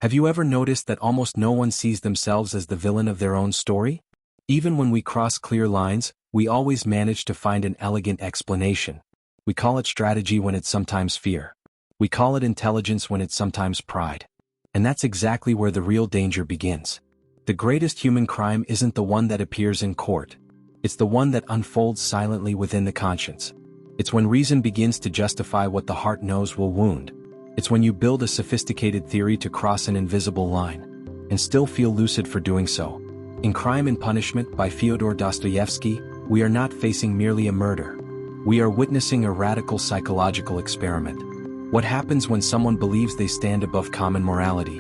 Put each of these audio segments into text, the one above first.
Have you ever noticed that almost no one sees themselves as the villain of their own story? Even when we cross clear lines, we always manage to find an elegant explanation. We call it strategy when it's sometimes fear. We call it intelligence when it's sometimes pride. And that's exactly where the real danger begins. The greatest human crime isn't the one that appears in court. It's the one that unfolds silently within the conscience. It's when reason begins to justify what the heart knows will wound. It's when you build a sophisticated theory to cross an invisible line, and still feel lucid for doing so. In Crime and Punishment by Fyodor Dostoevsky, we are not facing merely a murder. We are witnessing a radical psychological experiment. What happens when someone believes they stand above common morality?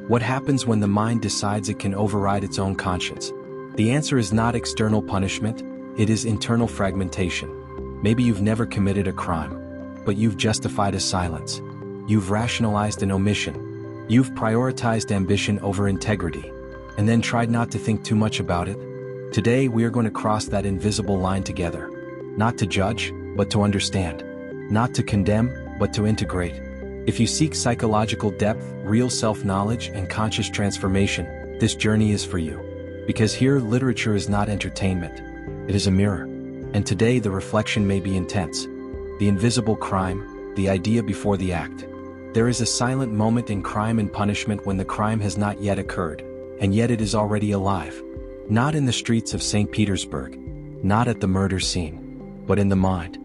What happens when the mind decides it can override its own conscience? The answer is not external punishment, it is internal fragmentation. Maybe you've never committed a crime, but you've justified a silence. You've rationalized an omission. You've prioritized ambition over integrity, and then tried not to think too much about it. Today we are going to cross that invisible line together. Not to judge, but to understand. Not to condemn, but to integrate. If you seek psychological depth, real self-knowledge, and conscious transformation, this journey is for you. Because here, literature is not entertainment. It is a mirror. And today the reflection may be intense. The invisible crime, the idea before the act. There is a silent moment in Crime and Punishment when the crime has not yet occurred, and yet it is already alive. Not in the streets of St. Petersburg, not at the murder scene, but in the mind.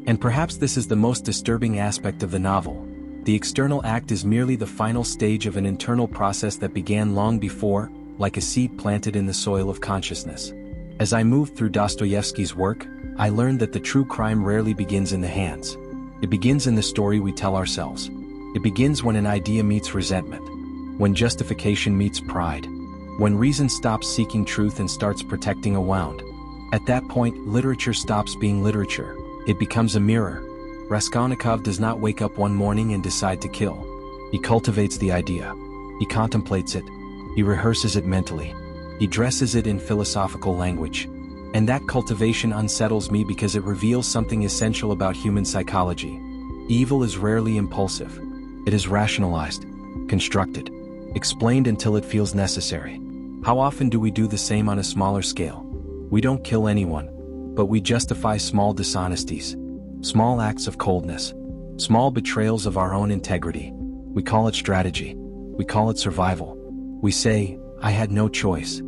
And perhaps this is the most disturbing aspect of the novel. The external act is merely the final stage of an internal process that began long before, like a seed planted in the soil of consciousness. As I moved through Dostoevsky's work, I learned that the true crime rarely begins in the hands. It begins in the story we tell ourselves. It begins when an idea meets resentment, when justification meets pride, when reason stops seeking truth and starts protecting a wound. At that point, literature stops being literature. It becomes a mirror. Raskolnikov does not wake up one morning and decide to kill. He cultivates the idea. He contemplates it. He rehearses it mentally. He dresses it in philosophical language. And that cultivation unsettles me because it reveals something essential about human psychology. Evil is rarely impulsive. It is rationalized, constructed, explained until it feels necessary. How often do we do the same on a smaller scale? We don't kill anyone, but we justify small dishonesties, small acts of coldness, small betrayals of our own integrity. We call it strategy. We call it survival. We say, I had no choice.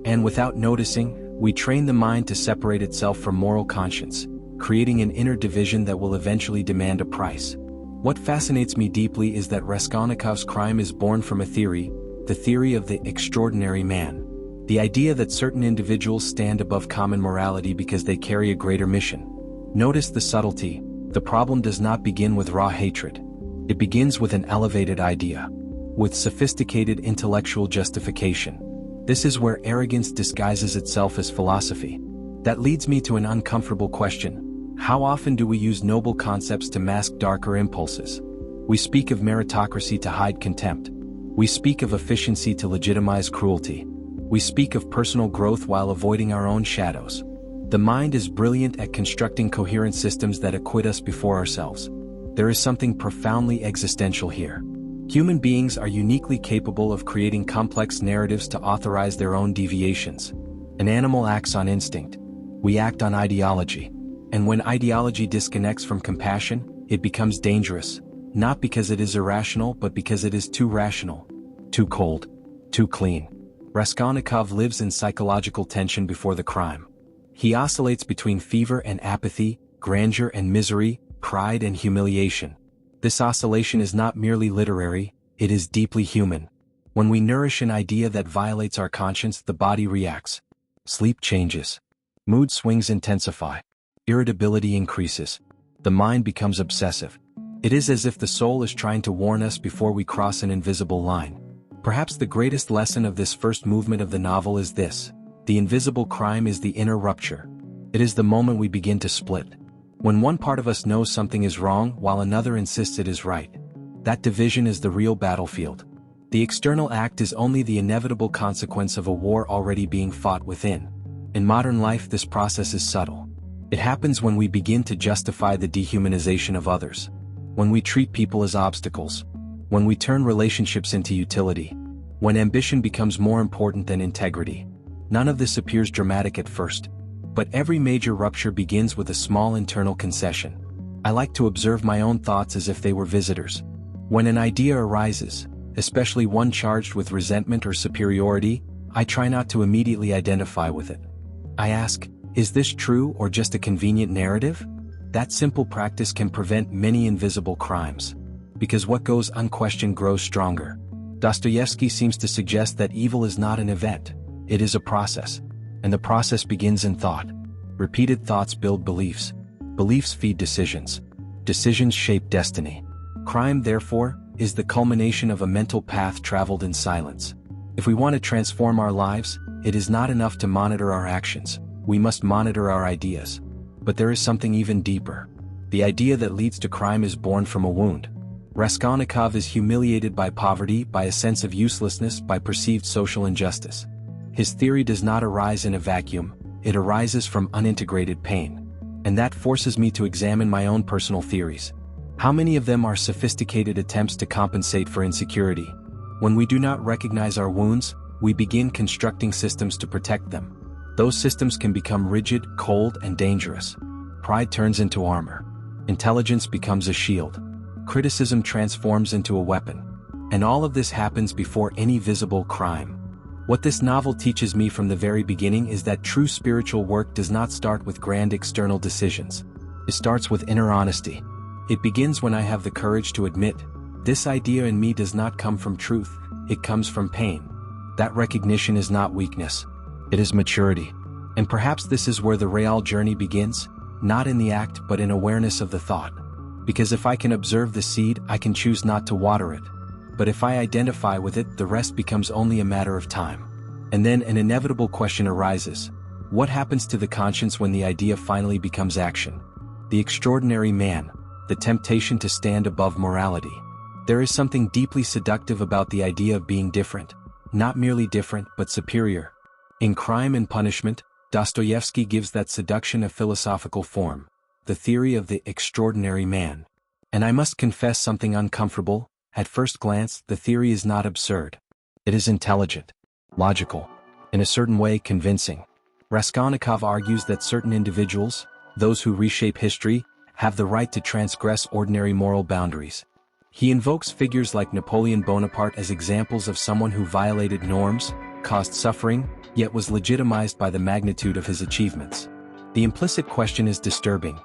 And without noticing, we train the mind to separate itself from moral conscience, creating an inner division that will eventually demand a price. What fascinates me deeply is that Raskolnikov's crime is born from a theory, the theory of the extraordinary man. The idea that certain individuals stand above common morality because they carry a greater mission. Notice the subtlety. The problem does not begin with raw hatred. It begins with an elevated idea, with sophisticated intellectual justification. This is where arrogance disguises itself as philosophy. That leads me to an uncomfortable question. How often do we use noble concepts to mask darker impulses? We speak of meritocracy to hide contempt. We speak of efficiency to legitimize cruelty. We speak of personal growth while avoiding our own shadows. The mind is brilliant at constructing coherent systems that acquit us before ourselves. There is something profoundly existential here. Human beings are uniquely capable of creating complex narratives to authorize their own deviations. An animal acts on instinct. We act on ideology. And when ideology disconnects from compassion, it becomes dangerous, not because it is irrational but because it is too rational, too cold, too clean. Raskolnikov lives in psychological tension before the crime. He oscillates between fever and apathy, grandeur and misery, pride and humiliation. This oscillation is not merely literary, it is deeply human. When we nourish an idea that violates our conscience, the body reacts. Sleep changes. Mood swings intensify. Irritability increases. The mind becomes obsessive. It is as if the soul is trying to warn us before we cross an invisible line. Perhaps the greatest lesson of this first movement of the novel is this: the invisible crime is the inner rupture. It is the moment we begin to split. When one part of us knows something is wrong while another insists it is right. That division is the real battlefield. The external act is only the inevitable consequence of a war already being fought within. In modern life, this process is subtle. It happens when we begin to justify the dehumanization of others. When we treat people as obstacles. When we turn relationships into utility. when ambition becomes more important than integrity. None of this appears dramatic at first, but every major rupture begins with a small internal concession. I like to observe my own thoughts as if they were visitors. When an idea arises, especially one charged with resentment or superiority, I try not to immediately identify with it. I ask, is this true or just a convenient narrative? That simple practice can prevent many invisible crimes. Because what goes unquestioned grows stronger. Dostoevsky seems to suggest that evil is not an event, it is a process. And the process begins in thought. Repeated thoughts build beliefs. Beliefs feed decisions. Decisions shape destiny. Crime, therefore, is the culmination of a mental path traveled in silence. If we want to transform our lives, it is not enough to monitor our actions, we must monitor our ideas. But there is something even deeper. The idea that leads to crime is born from a wound. Raskolnikov is humiliated by poverty, by a sense of uselessness, by perceived social injustice. His theory does not arise in a vacuum, it arises from unintegrated pain. And that forces me to examine my own personal theories. How many of them are sophisticated attempts to compensate for insecurity? When we do not recognize our wounds, we begin constructing systems to protect them. Those systems can become rigid, cold, and dangerous. Pride turns into armor. Intelligence becomes a shield. Criticism transforms into a weapon. And all of this happens before any visible crime. What this novel teaches me from the very beginning is that true spiritual work does not start with grand external decisions. It starts with inner honesty. It begins when I have the courage to admit, this idea in me does not come from truth, it comes from pain. That recognition is not weakness. It is maturity. And perhaps this is where the real journey begins, not in the act but in awareness of the thought. Because if I can observe the seed, I can choose not to water it. But if I identify with it, the rest becomes only a matter of time. And then an inevitable question arises. What happens to the conscience when the idea finally becomes action? The extraordinary man, the temptation to stand above morality. There is something deeply seductive about the idea of being different. Not merely different, but superior. In Crime and Punishment, Dostoevsky gives that seduction a philosophical form, the theory of the extraordinary man. And I must confess something uncomfortable. At first glance, the theory is not absurd. It is intelligent, logical, in a certain way convincing. Raskolnikov argues that certain individuals, those who reshape history, have the right to transgress ordinary moral boundaries. He invokes figures like Napoleon Bonaparte as examples of someone who violated norms, caused suffering, yet was legitimized by the magnitude of his achievements. The implicit question is disturbing.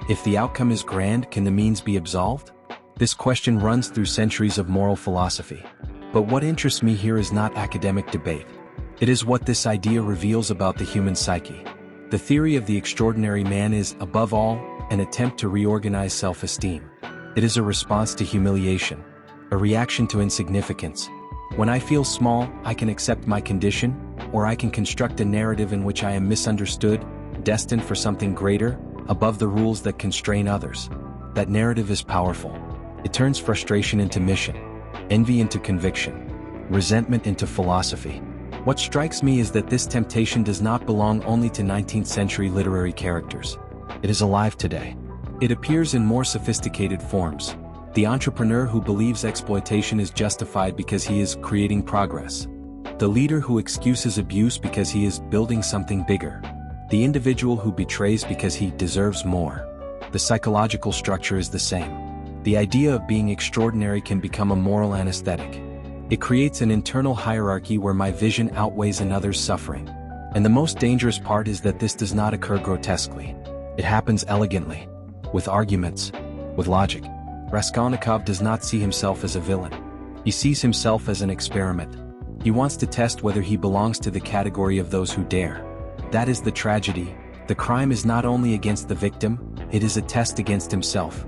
If the outcome is grand, can the means be absolved? This question runs through centuries of moral philosophy. But what interests me here is not academic debate. It is what this idea reveals about the human psyche. The theory of the extraordinary man is, above all, an attempt to reorganize self-esteem. It is a response to humiliation, a reaction to insignificance. When I feel small, I can accept my condition, or I can construct a narrative in which I am misunderstood, destined for something greater, above the rules that constrain others. That narrative is powerful. It turns frustration into mission, envy into conviction, resentment into philosophy. What strikes me is that this temptation does not belong only to 19th century literary characters. It is alive today. It appears in more sophisticated forms. The entrepreneur who believes exploitation is justified because he is creating progress. The leader who excuses abuse because he is building something bigger. The individual who betrays because he deserves more. The psychological structure is the same. The idea of being extraordinary can become a moral anesthetic. It creates an internal hierarchy where my vision outweighs another's suffering. And the most dangerous part is that this does not occur grotesquely. It happens elegantly, with arguments, with logic. Raskolnikov does not see himself as a villain. He sees himself as an experiment. He wants to test whether he belongs to the category of those who dare. That is the tragedy. The crime is not only against the victim, it is a test against himself.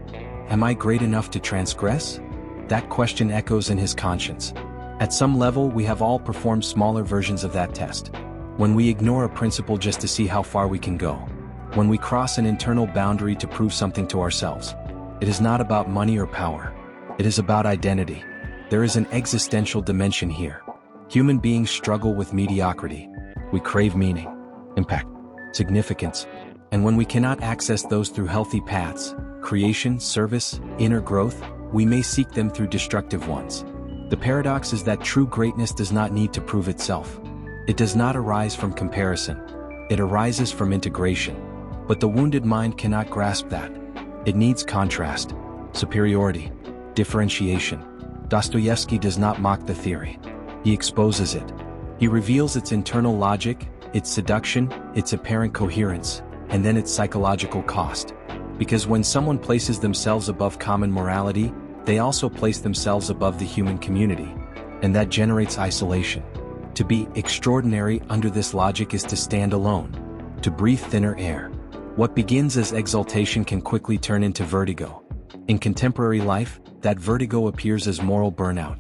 Am I great enough to transgress? That question echoes in his conscience. At some level, we have all performed smaller versions of that test. When we ignore a principle just to see how far we can go. When we cross an internal boundary to prove something to ourselves. It is not about money or power. It is about identity. There is an existential dimension here. Human beings struggle with mediocrity. We crave meaning, impact, significance. And when we cannot access those through healthy paths, creation, service, inner growth, we may seek them through destructive ones. The paradox is that true greatness does not need to prove itself. It does not arise from comparison. It arises from integration. But the wounded mind cannot grasp that. It needs contrast, superiority, differentiation. Dostoevsky does not mock the theory. He exposes it. He reveals its internal logic, its seduction, its apparent coherence, and then its psychological cost. Because when someone places themselves above common morality, they also place themselves above the human community. And that generates isolation. To be extraordinary under this logic is to stand alone, to breathe thinner air. What begins as exaltation can quickly turn into vertigo. In contemporary life, that vertigo appears as moral burnout,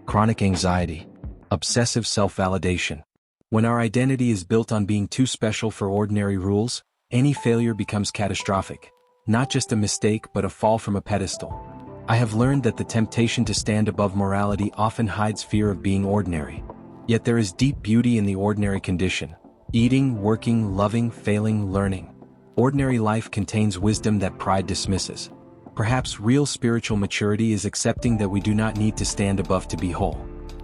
chronic anxiety, obsessive self-validation. When our identity is built on being too special for ordinary rules, any failure becomes catastrophic. Not just a mistake but a fall from a pedestal. I have learned that the temptation to stand above morality often hides fear of being ordinary. Yet there is deep beauty in the ordinary condition. Eating, working, loving, failing, learning. Ordinary life contains wisdom that pride dismisses. Perhaps real spiritual maturity is accepting that we do not need to stand above to be whole.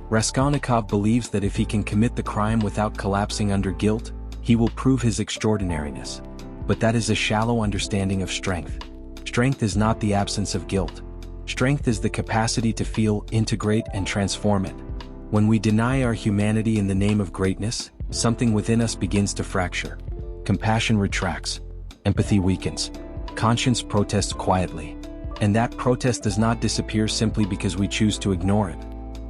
Raskolnikov believes that if he can commit the crime without collapsing under guilt, he will prove his extraordinariness. But that is a shallow understanding of strength. Strength is not the absence of guilt. Strength is the capacity to feel, integrate, and transform it. When we deny our humanity in the name of greatness, something within us begins to fracture. Compassion retracts. Empathy weakens. Conscience protests quietly. And that protest does not disappear simply because we choose to ignore it.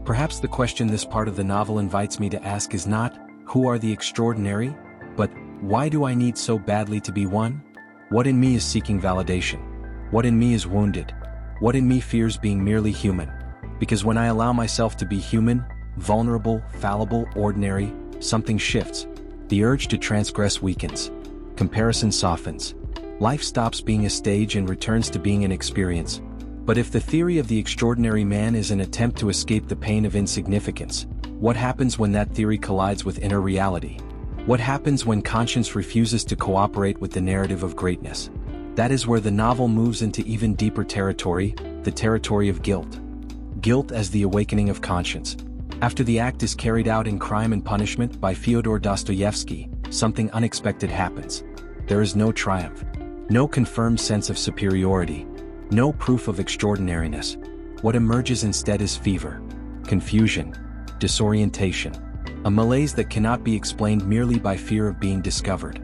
Perhaps the question this part of the novel invites me to ask is not, who are the extraordinary? But, why do I need so badly to be one? What in me is seeking validation? What in me is wounded? What in me fears being merely human? Because when I allow myself to be human, vulnerable, fallible, ordinary, something shifts. The urge to transgress weakens. Comparison softens. Life stops being a stage and returns to being an experience. But if the theory of the extraordinary man is an attempt to escape the pain of insignificance, what happens when that theory collides with inner reality? What happens when conscience refuses to cooperate with the narrative of greatness? That is where the novel moves into even deeper territory, the territory of guilt. Guilt as the awakening of conscience. After the act is carried out in Crime and Punishment by Fyodor Dostoevsky, something unexpected happens. There is no triumph. No confirmed sense of superiority. No proof of extraordinariness. What emerges instead is fever, confusion, disorientation, a malaise that cannot be explained merely by fear of being discovered.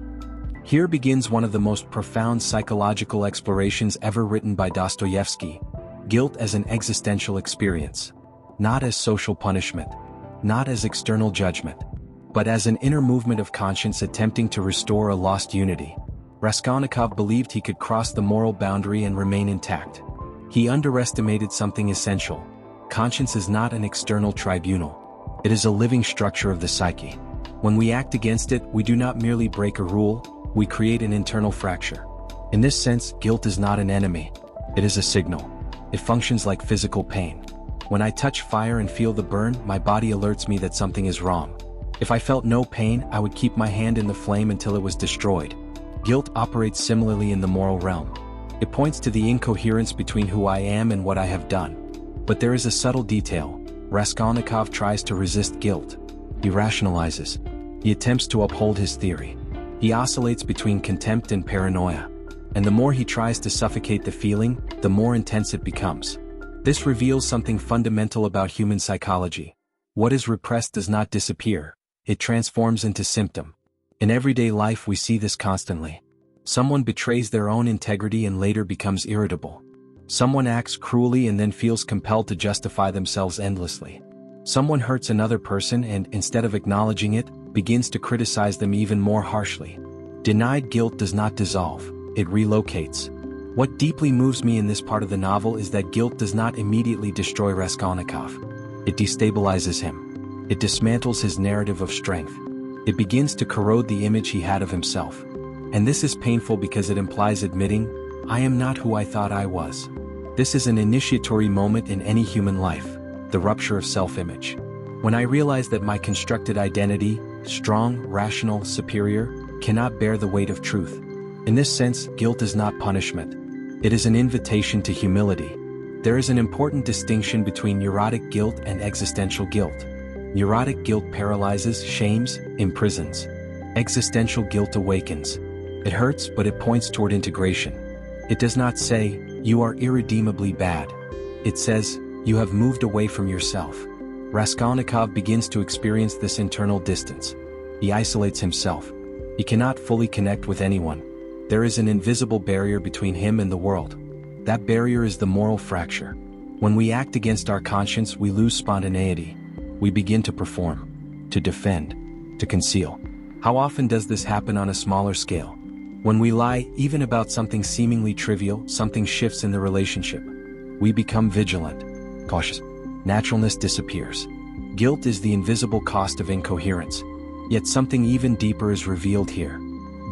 Here begins one of the most profound psychological explorations ever written by Dostoevsky: guilt as an existential experience. Not as social punishment, not as external judgment, but as an inner movement of conscience attempting to restore a lost unity. Raskolnikov believed he could cross the moral boundary and remain intact. He underestimated something essential. Conscience is not an external tribunal. It is a living structure of the psyche. When we act against it, we do not merely break a rule, we create an internal fracture. In this sense, guilt is not an enemy. It is a signal. It functions like physical pain. When I touch fire and feel the burn, my body alerts me that something is wrong. If I felt no pain, I would keep my hand in the flame until it was destroyed. Guilt operates similarly in the moral realm. It points to the incoherence between who I am and what I have done. But there is a subtle detail. Raskolnikov tries to resist guilt. He rationalizes. He attempts to uphold his theory. He oscillates between contempt and paranoia. And the more he tries to suffocate the feeling, the more intense it becomes. This reveals something fundamental about human psychology. What is repressed does not disappear. It transforms into symptom. In everyday life we see this constantly. Someone betrays their own integrity and later becomes irritable. Someone acts cruelly and then feels compelled to justify themselves endlessly. Someone hurts another person and, instead of acknowledging it, begins to criticize them even more harshly. Denied guilt does not dissolve, it relocates. What deeply moves me in this part of the novel is that guilt does not immediately destroy Raskolnikov. It destabilizes him. It dismantles his narrative of strength. It begins to corrode the image he had of himself. And this is painful because it implies admitting, I am not who I thought I was. This is an initiatory moment in any human life, the rupture of self-image. When I realize that my constructed identity, strong, rational, superior, cannot bear the weight of truth. In this sense, guilt is not punishment. It is an invitation to humility. There is an important distinction between neurotic guilt and existential guilt. Neurotic guilt paralyzes, shames, imprisons. Existential guilt awakens. It hurts, but it points toward integration. It does not say, "You are irredeemably bad." It says, "You have moved away from yourself." Raskolnikov begins to experience this internal distance. He isolates himself. He cannot fully connect with anyone. There is an invisible barrier between him and the world. That barrier is the moral fracture. When we act against our conscience, we lose spontaneity. We begin to perform, to defend, to conceal. How often does this happen on a smaller scale? When we lie, even about something seemingly trivial, something shifts in the relationship. We become vigilant, cautious. Naturalness disappears. Guilt is the invisible cost of incoherence. Yet something even deeper is revealed here.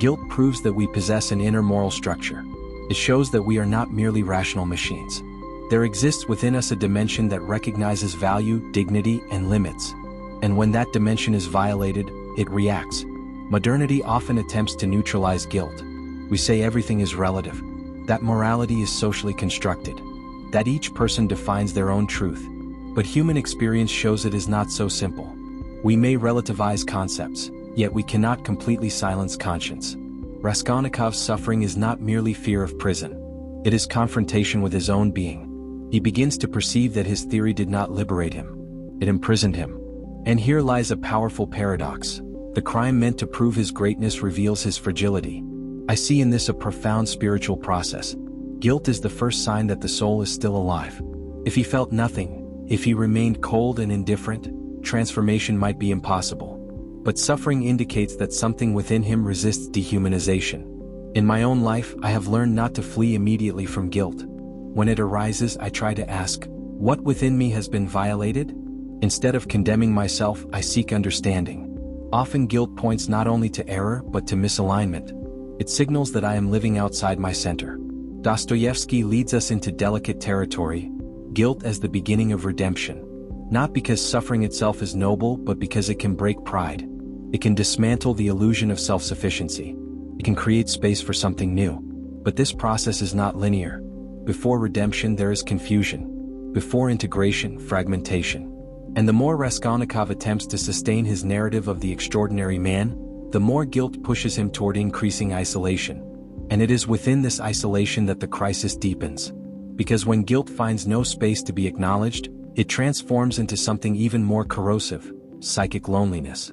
Guilt proves that we possess an inner moral structure. It shows that we are not merely rational machines. There exists within us a dimension that recognizes value, dignity, and limits. And when that dimension is violated, it reacts. Modernity often attempts to neutralize guilt. We say everything is relative, that morality is socially constructed, that each person defines their own truth. But human experience shows it is not so simple. We may relativize concepts, yet we cannot completely silence conscience. Raskolnikov's suffering is not merely fear of prison. It is confrontation with his own being. He begins to perceive that his theory did not liberate him. It imprisoned him. And here lies a powerful paradox. The crime meant to prove his greatness reveals his fragility. I see in this a profound spiritual process. Guilt is the first sign that the soul is still alive. If he felt nothing, if he remained cold and indifferent, transformation might be impossible. But suffering indicates that something within him resists dehumanization. In my own life, I have learned not to flee immediately from guilt. When it arises, I try to ask, what within me has been violated? Instead of condemning myself, I seek understanding. Often guilt points not only to error, but to misalignment. It signals that I am living outside my center. Dostoevsky leads us into delicate territory, guilt as the beginning of redemption. Not because suffering itself is noble, but because it can break pride. It can dismantle the illusion of self-sufficiency. It can create space for something new. But this process is not linear. Before redemption, there is confusion. Before integration, fragmentation. And the more Raskolnikov attempts to sustain his narrative of the extraordinary man, the more guilt pushes him toward increasing isolation. And it is within this isolation that the crisis deepens. Because when guilt finds no space to be acknowledged, it transforms into something even more corrosive, psychic loneliness.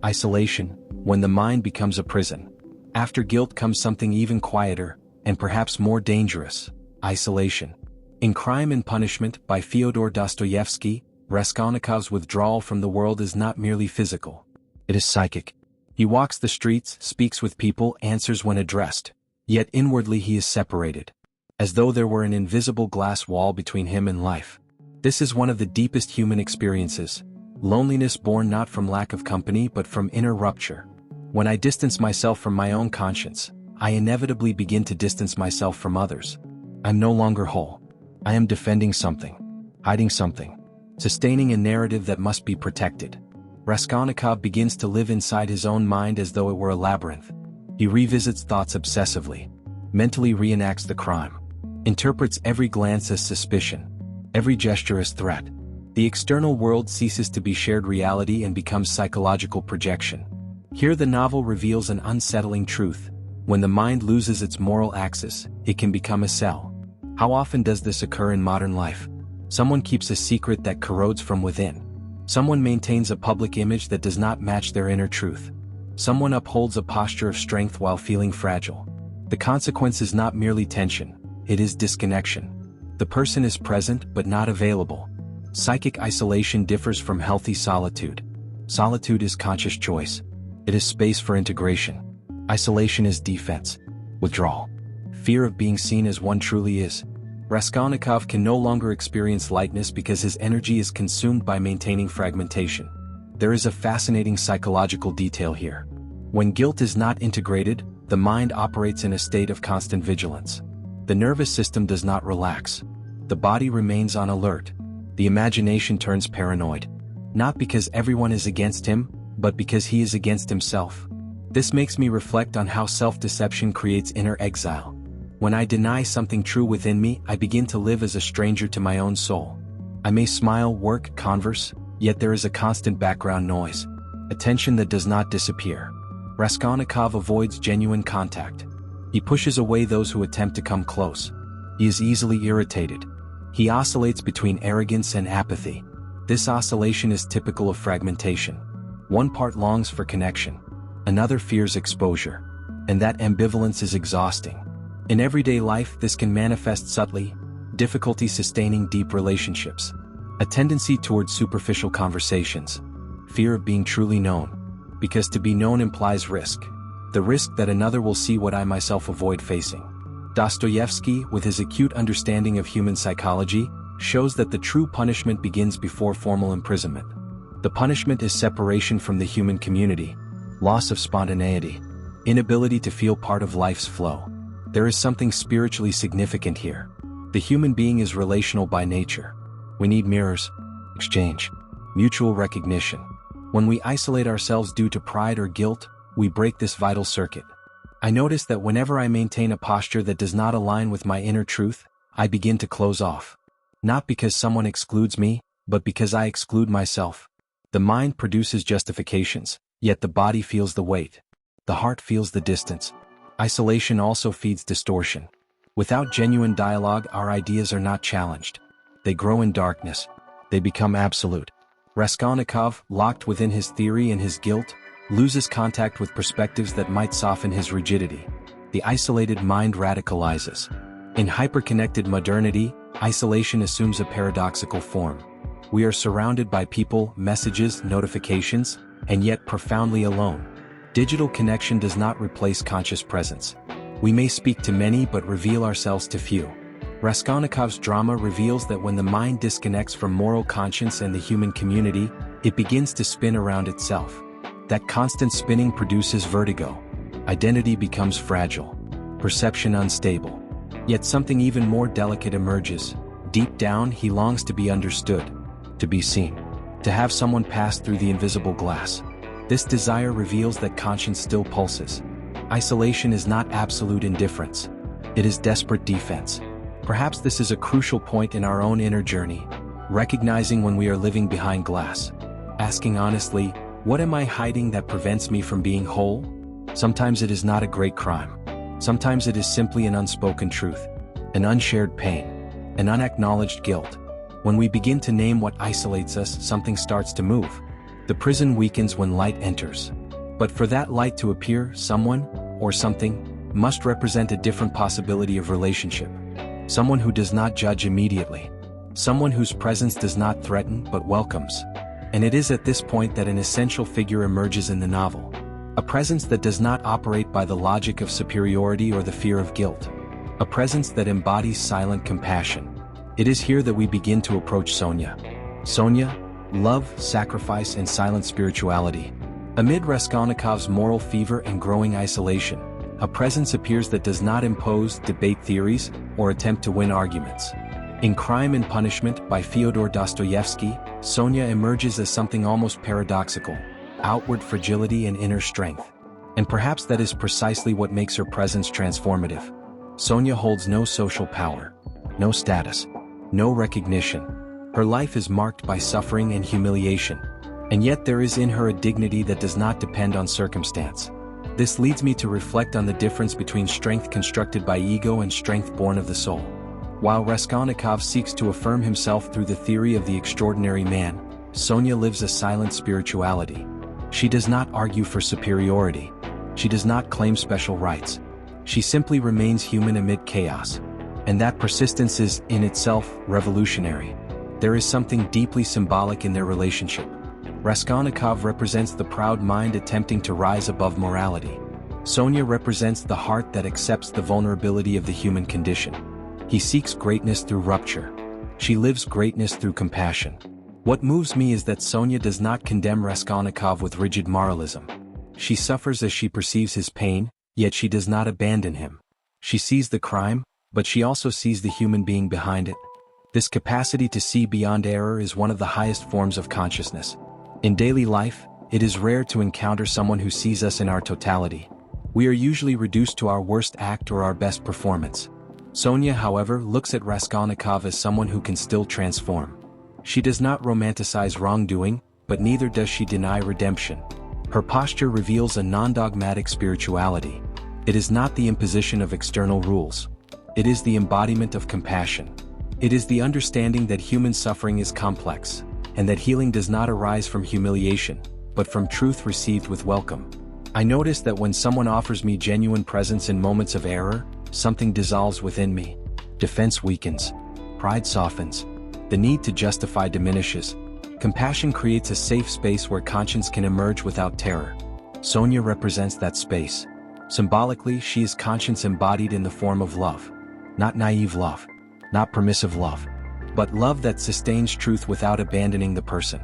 Isolation, when the mind becomes a prison. After guilt comes something even quieter, and perhaps more dangerous, isolation. In Crime and Punishment by Fyodor Dostoevsky, Raskolnikov's withdrawal from the world is not merely physical. It is psychic. He walks the streets, speaks with people, answers when addressed. Yet inwardly he is separated. As though there were an invisible glass wall between him and life. This is one of the deepest human experiences. Loneliness born not from lack of company but from inner rupture. When I distance myself from my own conscience, I inevitably begin to distance myself from others. I'm no longer whole. I am defending something, hiding something, sustaining a narrative that must be protected. Raskolnikov begins to live inside his own mind as though it were a labyrinth. He revisits thoughts obsessively, mentally reenacts the crime, interprets every glance as suspicion, every gesture as threat. The external world ceases to be shared reality and becomes psychological projection. Here the novel reveals an unsettling truth. When the mind loses its moral axis, it can become a cell. How often does this occur in modern life? Someone keeps a secret that corrodes from within. Someone maintains a public image that does not match their inner truth. Someone upholds a posture of strength while feeling fragile. The consequence is not merely tension, it is disconnection. The person is present but not available. Psychic isolation differs from healthy solitude. Solitude is conscious choice. It is space for integration. Isolation is defense, withdrawal, fear of being seen as one truly is. Raskolnikov can no longer experience lightness because his energy is consumed by maintaining fragmentation. There is a fascinating psychological detail here. When guilt is not integrated, the mind operates in a state of constant vigilance. The nervous system does not relax. The body remains on alert. The imagination turns paranoid. Not because everyone is against him, but because he is against himself. This makes me reflect on how self-deception creates inner exile. When I deny something true within me, I begin to live as a stranger to my own soul. I may smile, work, converse, yet there is a constant background noise, a tension that does not disappear. Raskolnikov avoids genuine contact. He pushes away those who attempt to come close. He is easily irritated. He oscillates between arrogance and apathy. This oscillation is typical of fragmentation. One part longs for connection, another fears exposure, and that ambivalence is exhausting. In everyday life, this can manifest subtly: difficulty sustaining deep relationships, a tendency towards superficial conversations, fear of being truly known, because to be known implies risk, the risk that another will see what I myself avoid facing. Dostoevsky, with his acute understanding of human psychology, shows that the true punishment begins before formal imprisonment. The punishment is separation from the human community, loss of spontaneity, inability to feel part of life's flow. There is something spiritually significant here. The human being is relational by nature. We need mirrors, exchange, mutual recognition. When we isolate ourselves due to pride or guilt, we break this vital circuit. I notice that whenever I maintain a posture that does not align with my inner truth, I begin to close off. Not because someone excludes me, but because I exclude myself. The mind produces justifications, yet the body feels the weight. The heart feels the distance. Isolation also feeds distortion. Without genuine dialogue, our ideas are not challenged. They grow in darkness. They become absolute. Raskolnikov, locked within his theory and his guilt, loses contact with perspectives that might soften his rigidity. The isolated mind radicalizes. In hyperconnected modernity, isolation assumes a paradoxical form. We are surrounded by people, messages, notifications, and yet profoundly alone. Digital connection does not replace conscious presence. We may speak to many but reveal ourselves to few. Raskolnikov's drama reveals that when the mind disconnects from moral conscience and the human community, it begins to spin around itself. That constant spinning produces vertigo. Identity becomes fragile. Perception unstable. Yet something even more delicate emerges. Deep down, he longs to be understood, to be seen, to have someone pass through the invisible glass. This desire reveals that conscience still pulses. Isolation is not absolute indifference. It is desperate defense. Perhaps this is a crucial point in our own inner journey, recognizing when we are living behind glass. Asking honestly, what am I hiding that prevents me from being whole? Sometimes it is not a great crime. Sometimes it is simply an unspoken truth, an unshared pain, an unacknowledged guilt. When we begin to name what isolates us, something starts to move. The prison weakens when light enters. But for that light to appear, someone, or something, must represent a different possibility of relationship. Someone who does not judge immediately. Someone whose presence does not threaten but welcomes. And it is at this point that an essential figure emerges in the novel. A presence that does not operate by the logic of superiority or the fear of guilt. A presence that embodies silent compassion. It is here that we begin to approach Sonia. Sonia, love, sacrifice, and silent spirituality. Amid Raskolnikov's moral fever and growing isolation, a presence appears that does not impose, debate theories, or attempt to win arguments. In Crime and Punishment by Fyodor Dostoevsky, Sonia emerges as something almost paradoxical: outward fragility and inner strength. And perhaps that is precisely what makes her presence transformative. Sonia holds no social power, no status, no recognition. Her life is marked by suffering and humiliation. And yet there is in her a dignity that does not depend on circumstance. This leads me to reflect on the difference between strength constructed by ego and strength born of the soul. While Raskolnikov seeks to affirm himself through the theory of the extraordinary man, Sonia lives a silent spirituality. She does not argue for superiority. She does not claim special rights. She simply remains human amid chaos. And that persistence is, in itself, revolutionary. There is something deeply symbolic in their relationship. Raskolnikov represents the proud mind attempting to rise above morality. Sonia represents the heart that accepts the vulnerability of the human condition. He seeks greatness through rupture. She lives greatness through compassion. What moves me is that Sonia does not condemn Raskolnikov with rigid moralism. She suffers as she perceives his pain, yet she does not abandon him. She sees the crime, but she also sees the human being behind it. This capacity to see beyond error is one of the highest forms of consciousness. In daily life, it is rare to encounter someone who sees us in our totality. We are usually reduced to our worst act or our best performance. Sonia, however, looks at Raskolnikov as someone who can still transform. She does not romanticize wrongdoing, but neither does she deny redemption. Her posture reveals a non-dogmatic spirituality. It is not the imposition of external rules. It is the embodiment of compassion. It is the understanding that human suffering is complex, and that healing does not arise from humiliation, but from truth received with welcome. I notice that when someone offers me genuine presence in moments of error, something dissolves within me. Defense weakens. Pride softens. The need to justify diminishes. Compassion creates a safe space where conscience can emerge without terror. Sonia represents that space. Symbolically, she is conscience embodied in the form of love. Not naive love. Not permissive love. But love that sustains truth without abandoning the person.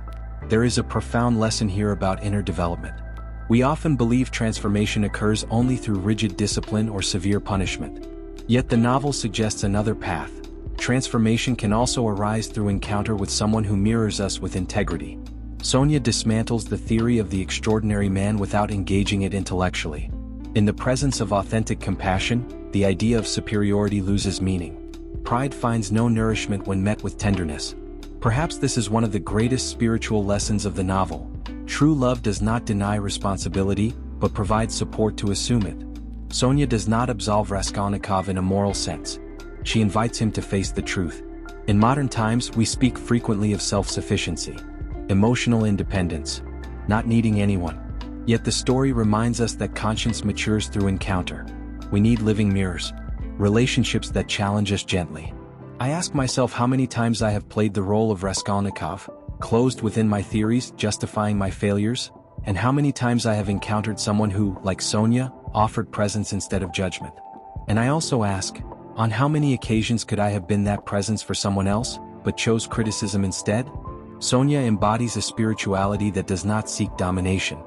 There is a profound lesson here about inner development. We often believe transformation occurs only through rigid discipline or severe punishment. Yet the novel suggests another path. Transformation can also arise through encounter with someone who mirrors us with integrity. Sonia dismantles the theory of the extraordinary man without engaging it intellectually. In the presence of authentic compassion, the idea of superiority loses meaning. Pride finds no nourishment when met with tenderness. Perhaps this is one of the greatest spiritual lessons of the novel. True love does not deny responsibility, but provides support to assume it. Sonia does not absolve Raskolnikov in a moral sense. She invites him to face the truth. In modern times, we speak frequently of self-sufficiency, emotional independence, not needing anyone. Yet the story reminds us that conscience matures through encounter. We need living mirrors, relationships that challenge us gently. I ask myself how many times I have played the role of Raskolnikov, closed within my theories, justifying my failures, and how many times I have encountered someone who, like Sonia, offered presence instead of judgment. And I also ask, on how many occasions could I have been that presence for someone else, but chose criticism instead? Sonia embodies a spirituality that does not seek domination.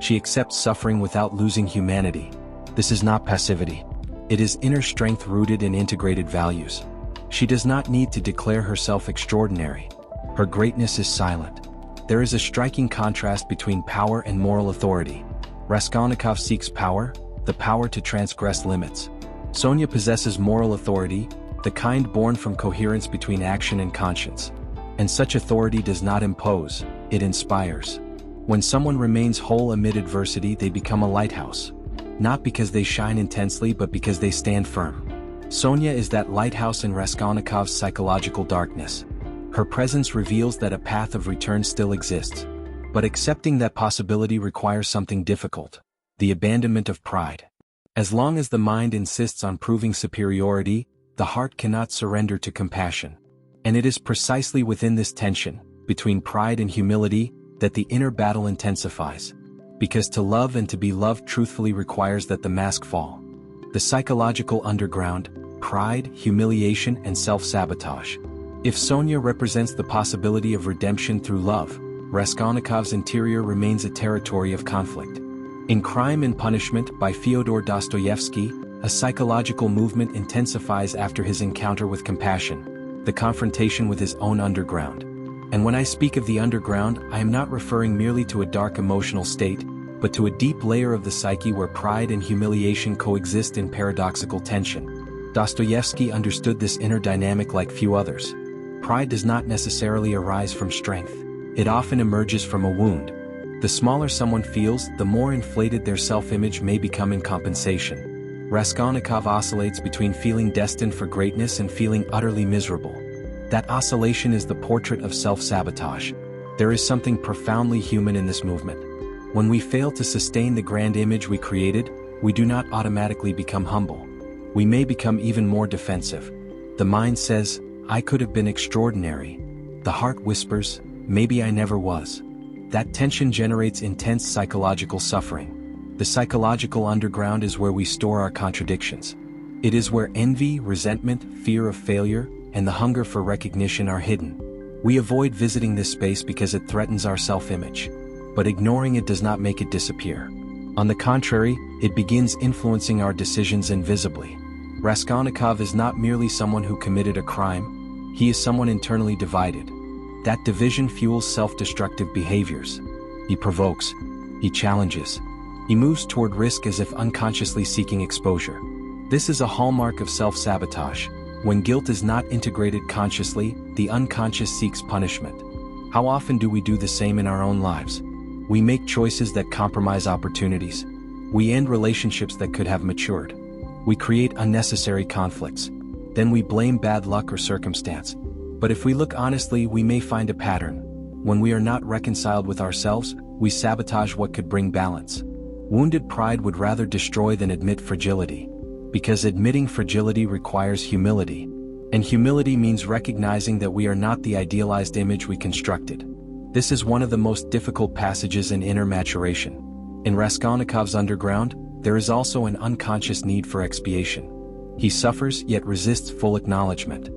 She accepts suffering without losing humanity. This is not passivity. It is inner strength rooted in integrated values. She does not need to declare herself extraordinary. Her greatness is silent. There is a striking contrast between power and moral authority. Raskolnikov seeks power, the power to transgress limits. Sonia possesses moral authority, the kind born from coherence between action and conscience. And such authority does not impose, it inspires. When someone remains whole amid adversity, they become a lighthouse. Not because they shine intensely, but because they stand firm. Sonia is that lighthouse in Raskolnikov's psychological darkness. Her presence reveals that a path of return still exists. But accepting that possibility requires something difficult: the abandonment of pride. As long as the mind insists on proving superiority, the heart cannot surrender to compassion. And it is precisely within this tension, between pride and humility, that the inner battle intensifies. Because to love and to be loved truthfully requires that the mask fall. The psychological underground: pride, humiliation, and self-sabotage. If Sonia represents the possibility of redemption through love, Raskolnikov's interior remains a territory of conflict. In Crime and Punishment by Fyodor Dostoevsky, a psychological movement intensifies after his encounter with compassion, the confrontation with his own underground. And when I speak of the underground, I am not referring merely to a dark emotional state, but to a deep layer of the psyche where pride and humiliation coexist in paradoxical tension. Dostoevsky understood this inner dynamic like few others. Pride does not necessarily arise from strength. It often emerges from a wound. The smaller someone feels, the more inflated their self-image may become in compensation. Raskolnikov oscillates between feeling destined for greatness and feeling utterly miserable. That oscillation is the portrait of self-sabotage. There is something profoundly human in this movement. When we fail to sustain the grand image we created, we do not automatically become humble. We may become even more defensive. The mind says, "I could have been extraordinary." The heart whispers, "Maybe I never was." That tension generates intense psychological suffering. The psychological underground is where we store our contradictions. It is where envy, resentment, fear of failure, and the hunger for recognition are hidden. We avoid visiting this space because it threatens our self-image. But ignoring it does not make it disappear. On the contrary, it begins influencing our decisions invisibly. Raskolnikov is not merely someone who committed a crime, he is someone internally divided. That division fuels self-destructive behaviors. He provokes, he challenges, He moves toward risk as if unconsciously seeking exposure. This is a hallmark of self-sabotage. When guilt is not integrated consciously, the unconscious seeks punishment. How often do we do the same in our own lives? We make choices that compromise opportunities. We end relationships that could have matured. We create unnecessary conflicts. Then we blame bad luck or circumstance. But if we look honestly, we may find a pattern. When we are not reconciled with ourselves, we sabotage what could bring balance. Wounded pride would rather destroy than admit fragility. Because admitting fragility requires humility. And humility means recognizing that we are not the idealized image we constructed. This is one of the most difficult passages in inner maturation. In Raskolnikov's underground, there is also an unconscious need for expiation. He suffers yet resists full acknowledgement.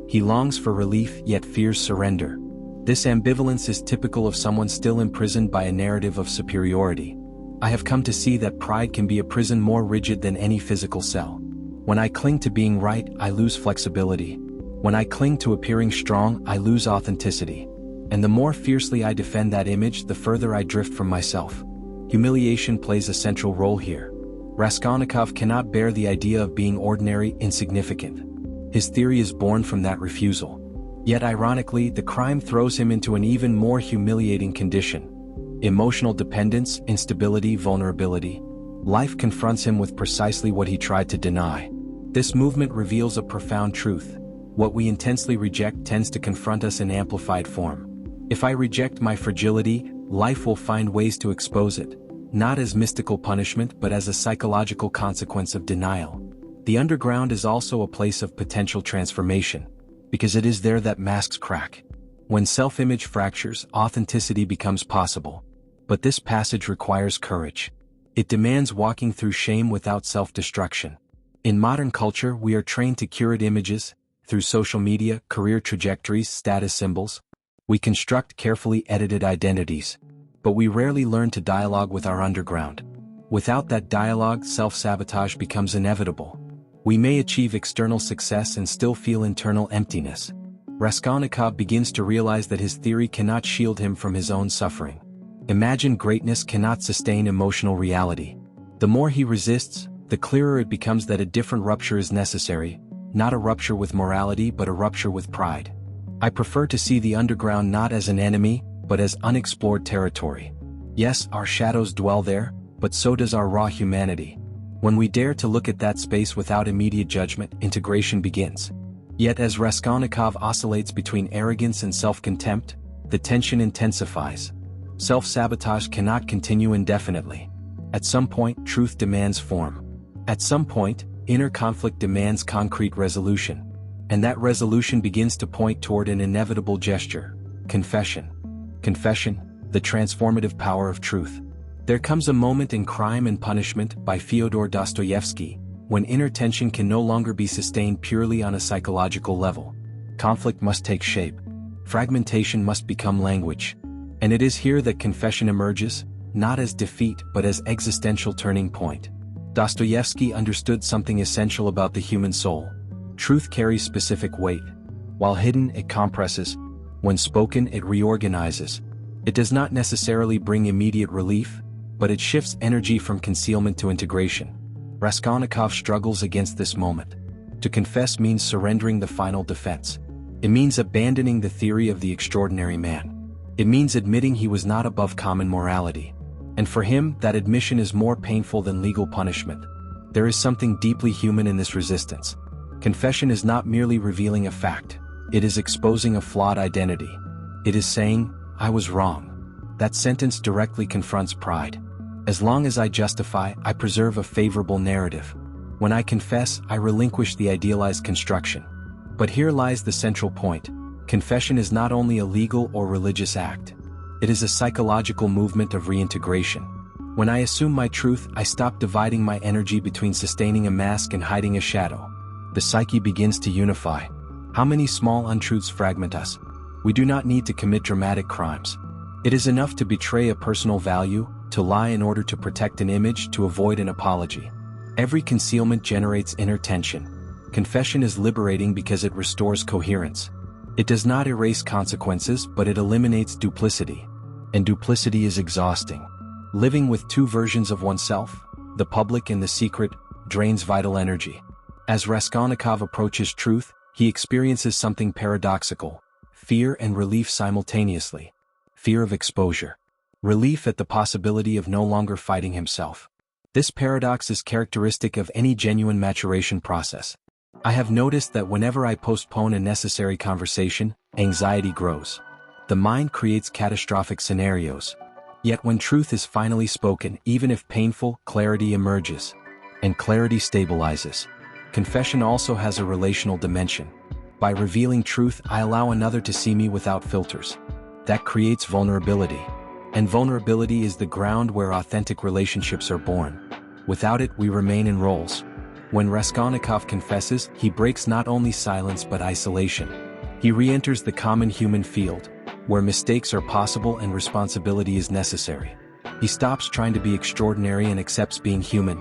He longs for relief yet fears surrender. This ambivalence is typical of someone still imprisoned by a narrative of superiority. I have come to see that pride can be a prison more rigid than any physical cell. When I cling to being right, I lose flexibility. When I cling to appearing strong, I lose authenticity. And the more fiercely I defend that image, the further I drift from myself. Humiliation plays a central role here. Raskolnikov cannot bear the idea of being ordinary, insignificant. His theory is born from that refusal. Yet ironically, the crime throws him into an even more humiliating condition. Emotional dependence, instability, vulnerability. Life confronts him with precisely what he tried to deny. This movement reveals a profound truth. What we intensely reject tends to confront us in amplified form. If I reject my fragility, life will find ways to expose it, not as mystical punishment but as a psychological consequence of denial. The underground is also a place of potential transformation, because it is there that masks crack. When self-image fractures, authenticity becomes possible. But this passage requires courage. It demands walking through shame without self-destruction. In modern culture, we are trained to curate images, through social media, career trajectories, status symbols. We construct carefully edited identities. But we rarely learn to dialogue with our underground. Without that dialogue, self-sabotage becomes inevitable. We may achieve external success and still feel internal emptiness. Raskolnikov begins to realize that his theory cannot shield him from his own suffering. Imagined greatness cannot sustain emotional reality. The more he resists, the clearer it becomes that a different rupture is necessary, not a rupture with morality but a rupture with pride. I prefer to see the underground not as an enemy, but as unexplored territory. Yes, our shadows dwell there, but so does our raw humanity. When we dare to look at that space without immediate judgment, integration begins. Yet as Raskolnikov oscillates between arrogance and self-contempt, the tension intensifies. Self-sabotage cannot continue indefinitely. At some point, truth demands form. At some point, inner conflict demands concrete resolution. And that resolution begins to point toward an inevitable gesture: confession. Confession, the transformative power of truth. There comes a moment in Crime and Punishment by Fyodor Dostoevsky, when inner tension can no longer be sustained purely on a psychological level. Conflict must take shape. Fragmentation must become language. And it is here that confession emerges, not as defeat but as existential turning point. Dostoevsky understood something essential about the human soul. Truth carries specific weight. While hidden, it compresses. When spoken, it reorganizes. It does not necessarily bring immediate relief, but it shifts energy from concealment to integration. Raskolnikov struggles against this moment. To confess means surrendering the final defense. It means abandoning the theory of the extraordinary man. It means admitting he was not above common morality. And for him, that admission is more painful than legal punishment. There is something deeply human in this resistance. Confession is not merely revealing a fact. It is exposing a flawed identity. It is saying, "I was wrong." That sentence directly confronts pride. As long as I justify, I preserve a favorable narrative. When I confess, I relinquish the idealized construction. But here lies the central point. Confession is not only a legal or religious act. It is a psychological movement of reintegration. When I assume my truth, I stop dividing my energy between sustaining a mask and hiding a shadow. The psyche begins to unify. How many small untruths fragment us? We do not need to commit dramatic crimes. It is enough to betray a personal value, to lie in order to protect an image, to avoid an apology. Every concealment generates inner tension. Confession is liberating because it restores coherence. It does not erase consequences, but it eliminates duplicity. And duplicity is exhausting. Living with two versions of oneself, the public and the secret, drains vital energy. As Raskolnikov approaches truth, he experiences something paradoxical: fear and relief simultaneously. Fear of exposure. Relief at the possibility of no longer fighting himself. This paradox is characteristic of any genuine maturation process. I have noticed that whenever I postpone a necessary conversation, anxiety grows. The mind creates catastrophic scenarios. Yet when truth is finally spoken, even if painful, clarity emerges. And clarity stabilizes. Confession also has a relational dimension. By revealing truth, I allow another to see me without filters. That creates vulnerability. And vulnerability is the ground where authentic relationships are born. Without it, we remain in roles. When Raskolnikov confesses, he breaks not only silence but isolation. He re-enters the common human field, where mistakes are possible and responsibility is necessary. He stops trying to be extraordinary and accepts being human.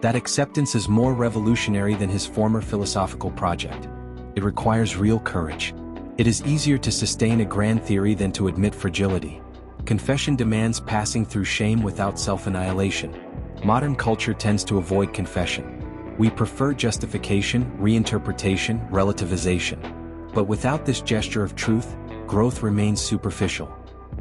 That acceptance is more revolutionary than his former philosophical project. It requires real courage. It is easier to sustain a grand theory than to admit fragility. Confession demands passing through shame without self-annihilation. Modern culture tends to avoid confession. We prefer justification, reinterpretation, relativization. But without this gesture of truth, growth remains superficial.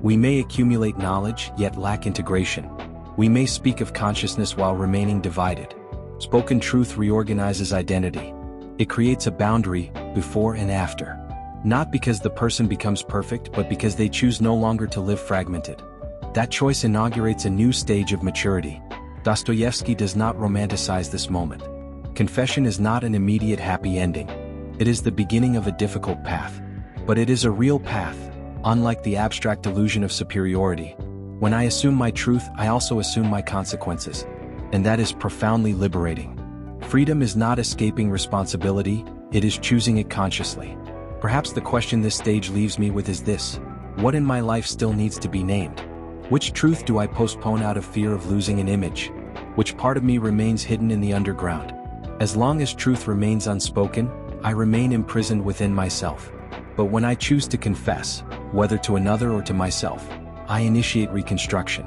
We may accumulate knowledge, yet lack integration. We may speak of consciousness while remaining divided. Spoken truth reorganizes identity. It creates a boundary, before and after. Not because the person becomes perfect, but because they choose no longer to live fragmented. That choice inaugurates a new stage of maturity. Dostoevsky does not romanticize this moment. Confession is not an immediate happy ending. It is the beginning of a difficult path. But it is a real path, unlike the abstract illusion of superiority. When I assume my truth, I also assume my consequences. And that is profoundly liberating. Freedom is not escaping responsibility, it is choosing it consciously. Perhaps the question this stage leaves me with is this: what in my life still needs to be named? Which truth do I postpone out of fear of losing an image? Which part of me remains hidden in the underground? As long as truth remains unspoken, I remain imprisoned within myself. But when I choose to confess, whether to another or to myself, I initiate reconstruction.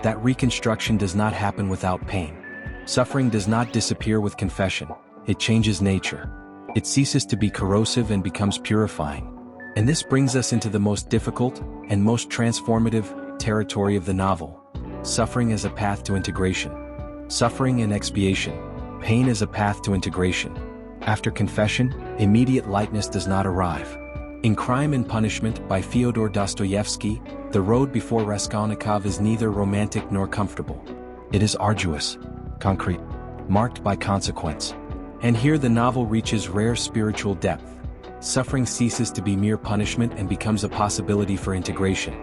That reconstruction does not happen without pain. Suffering does not disappear with confession, it changes nature. It ceases to be corrosive and becomes purifying. And this brings us into the most difficult and most transformative territory of the novel: suffering as a path to integration. Suffering and expiation. Pain as a path to integration. After confession, immediate lightness does not arrive. In Crime and Punishment by Fyodor Dostoevsky, the road before Raskolnikov is neither romantic nor comfortable. It is arduous, concrete, marked by consequence. And here the novel reaches rare spiritual depth. Suffering ceases to be mere punishment and becomes a possibility for integration.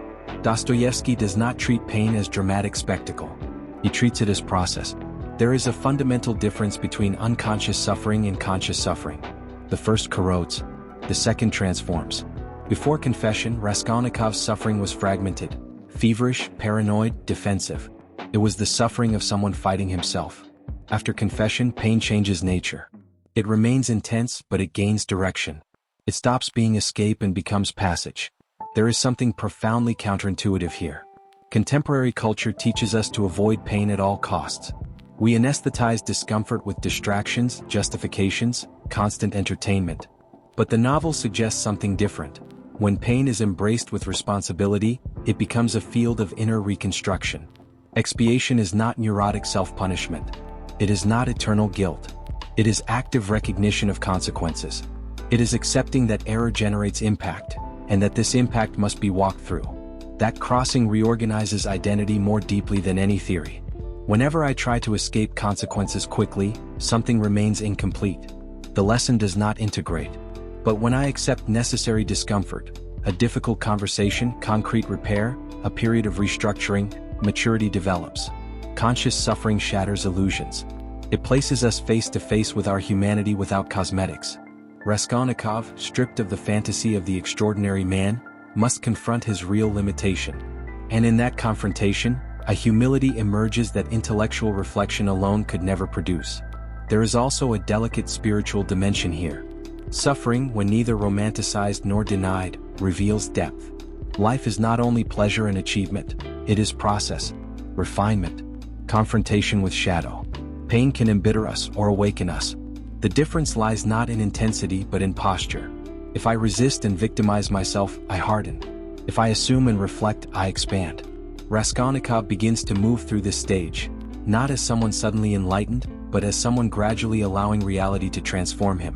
Dostoevsky does not treat pain as dramatic spectacle. He treats it as process. There is a fundamental difference between unconscious suffering and conscious suffering. The first corrodes. The second transforms. Before confession, Raskolnikov's suffering was fragmented, feverish, paranoid, defensive. It was the suffering of someone fighting himself. After confession, pain changes nature. It remains intense, but it gains direction. It stops being escape and becomes passage. There is something profoundly counterintuitive here. Contemporary culture teaches us to avoid pain at all costs. We anesthetize discomfort with distractions, justifications, constant entertainment. But the novel suggests something different. When pain is embraced with responsibility, it becomes a field of inner reconstruction. Expiation is not neurotic self-punishment. It is not eternal guilt. It is active recognition of consequences. It is accepting that error generates impact, and that this impact must be walked through. That crossing reorganizes identity more deeply than any theory. Whenever I try to escape consequences quickly, something remains incomplete. The lesson does not integrate. But when I accept necessary discomfort, a difficult conversation, concrete repair, a period of restructuring, maturity develops. Conscious suffering shatters illusions. It places us face to face with our humanity without cosmetics. Raskolnikov, stripped of the fantasy of the extraordinary man, must confront his real limitation. And in that confrontation, a humility emerges that intellectual reflection alone could never produce. There is also a delicate spiritual dimension here. Suffering, when neither romanticized nor denied, reveals depth. Life is not only pleasure and achievement, it is process. refinement, confrontation with shadow. Pain can embitter us or awaken us. The difference lies not in intensity but in posture. If I resist and victimize myself, I harden. If I assume and reflect, I expand. Raskolnikov begins to move through this stage, not as someone suddenly enlightened, but as someone gradually allowing reality to transform him.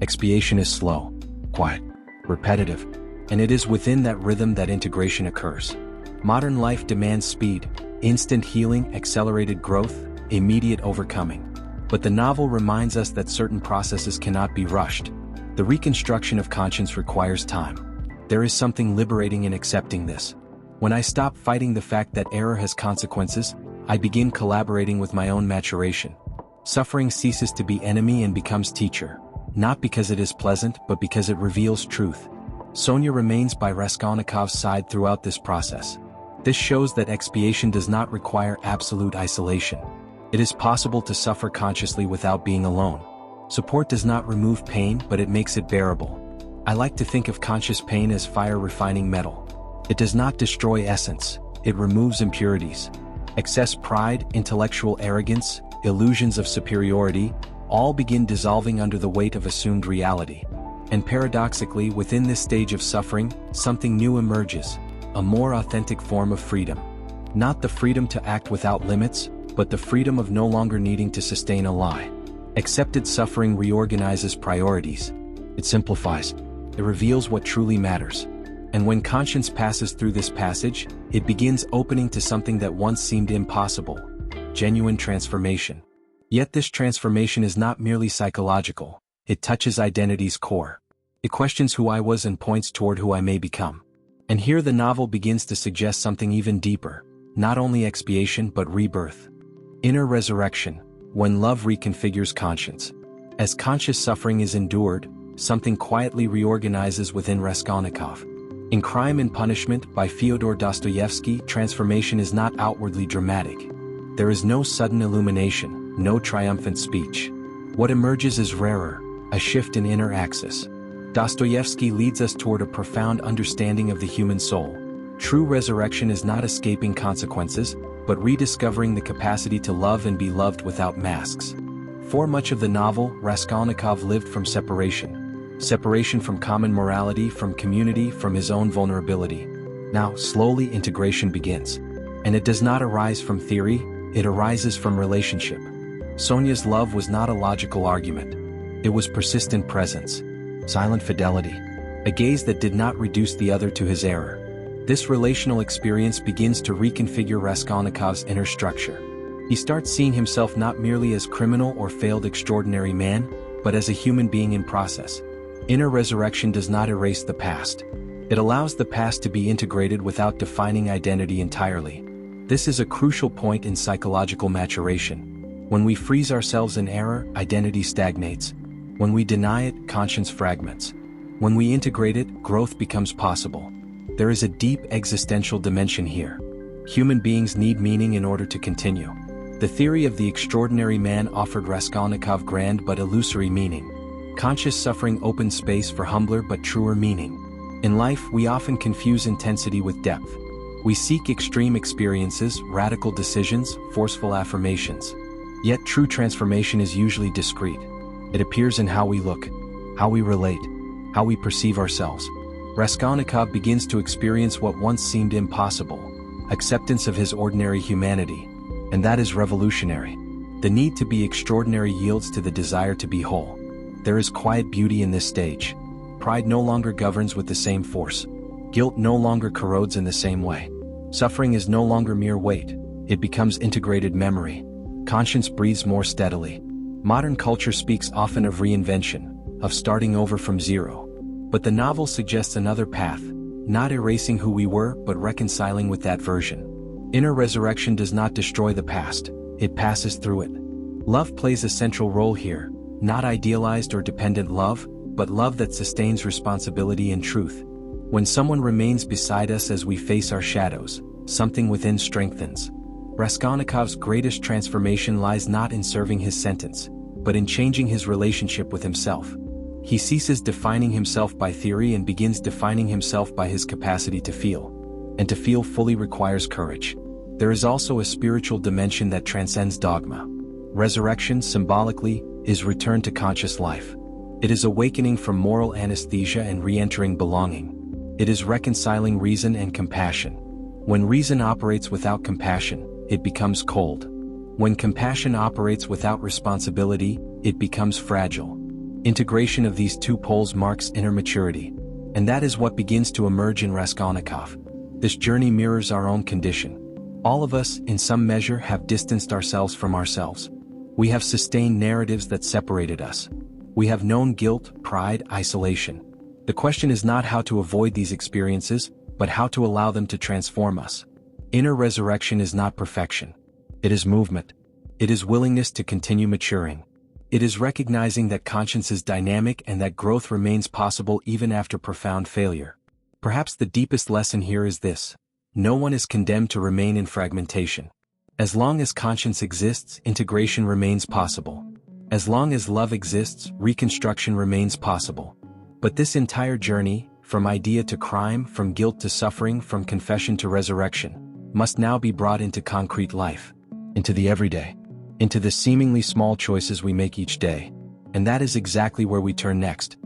Expiation is slow, quiet, repetitive, and it is within that rhythm that integration occurs. Modern life demands speed, instant healing, accelerated growth, immediate overcoming. But the novel reminds us that certain processes cannot be rushed. The reconstruction of conscience requires time. There is something liberating in accepting this. When I stop fighting the fact that error has consequences, I begin collaborating with my own maturation. Suffering ceases to be enemy and becomes teacher, not because it is pleasant but because it reveals truth. Sonia remains by Raskolnikov's side throughout this process. This shows that expiation does not require absolute isolation. It is possible to suffer consciously without being alone. Support does not remove pain, but it makes it bearable. I like to think of conscious pain as fire refining metal. It does not destroy essence, it removes impurities. Excess pride, intellectual arrogance, illusions of superiority, all begin dissolving under the weight of assumed reality. And paradoxically, within this stage of suffering, something new emerges, a more authentic form of freedom. Not the freedom to act without limits, but the freedom of no longer needing to sustain a lie. Accepted suffering reorganizes priorities. It simplifies. It reveals what truly matters. And when conscience passes through this passage, it begins opening to something that once seemed impossible: genuine transformation. Yet this transformation is not merely psychological. It touches identity's core. It questions who I was and points toward who I may become. And here the novel begins to suggest something even deeper: not only expiation but rebirth. Inner resurrection, when love reconfigures conscience. As conscious suffering is endured, something quietly reorganizes within Raskolnikov. In Crime and Punishment by Fyodor Dostoevsky, transformation is not outwardly dramatic. There is no sudden illumination, no triumphant speech. What emerges is rarer, a shift in inner axis. Dostoevsky leads us toward a profound understanding of the human soul. True resurrection is not escaping consequences, but rediscovering the capacity to love and be loved without masks. For much of the novel, Raskolnikov lived from separation. Separation from common morality, from community, from his own vulnerability. Now, slowly integration begins. And it does not arise from theory, it arises from relationship. Sonia's love was not a logical argument. It was persistent presence, silent fidelity, a gaze that did not reduce the other to his error. This relational experience begins to reconfigure Raskolnikov's inner structure. He starts seeing himself not merely as criminal or failed extraordinary man, but as a human being in process. Inner resurrection does not erase the past. It allows the past to be integrated without defining identity entirely. This is a crucial point in psychological maturation. When we freeze ourselves in error, identity stagnates. When we deny it, conscience fragments. When we integrate it, growth becomes possible. There is a deep existential dimension here. Human beings need meaning in order to continue. The theory of the extraordinary man offered Raskolnikov grand but illusory meaning. Conscious suffering opened space for humbler but truer meaning. In life, we often confuse intensity with depth. We seek extreme experiences, radical decisions, forceful affirmations. Yet true transformation is usually discreet. It appears in how we look, how we relate, how we perceive ourselves. Raskolnikov begins to experience what once seemed impossible: acceptance of his ordinary humanity. And that is revolutionary. The need to be extraordinary yields to the desire to be whole. There is quiet beauty in this stage. Pride no longer governs with the same force. Guilt no longer corrodes in the same way. Suffering is no longer mere weight. It becomes integrated memory. Conscience breathes more steadily. Modern culture speaks often of reinvention, of starting over from zero. But the novel suggests another path, not erasing who we were, but reconciling with that version. Inner resurrection does not destroy the past, it passes through it. Love plays a central role here. Not idealized or dependent love, but love that sustains responsibility and truth. When someone remains beside us as we face our shadows, something within strengthens. Raskolnikov's greatest transformation lies not in serving his sentence, but in changing his relationship with himself. He ceases defining himself by theory and begins defining himself by his capacity to feel. And to feel fully requires courage. there is also a spiritual dimension that transcends dogma. Resurrection, symbolically, is return to conscious life. It is awakening from moral anesthesia and re-entering belonging. It is reconciling reason and compassion. When reason operates without compassion, it becomes cold. When compassion operates without responsibility, it becomes fragile. Integration of these two poles marks inner maturity. And that is what begins to emerge in Raskolnikov. This journey mirrors our own condition. All of us, in some measure, have distanced ourselves from ourselves. We have sustained narratives that separated us. We have known guilt, pride, isolation. The question is not how to avoid these experiences, but how to allow them to transform us. Inner resurrection is not perfection. It is movement. It is willingness to continue maturing. It is recognizing that conscience is dynamic and that growth remains possible even after profound failure. Perhaps the deepest lesson here is this: no one is condemned to remain in fragmentation. As long as conscience exists, integration remains possible. As long as love exists, reconstruction remains possible. But this entire journey, from idea to crime, from guilt to suffering, from confession to resurrection, must now be brought into concrete life, into the everyday, into the seemingly small choices we make each day. And that is exactly where we turn next.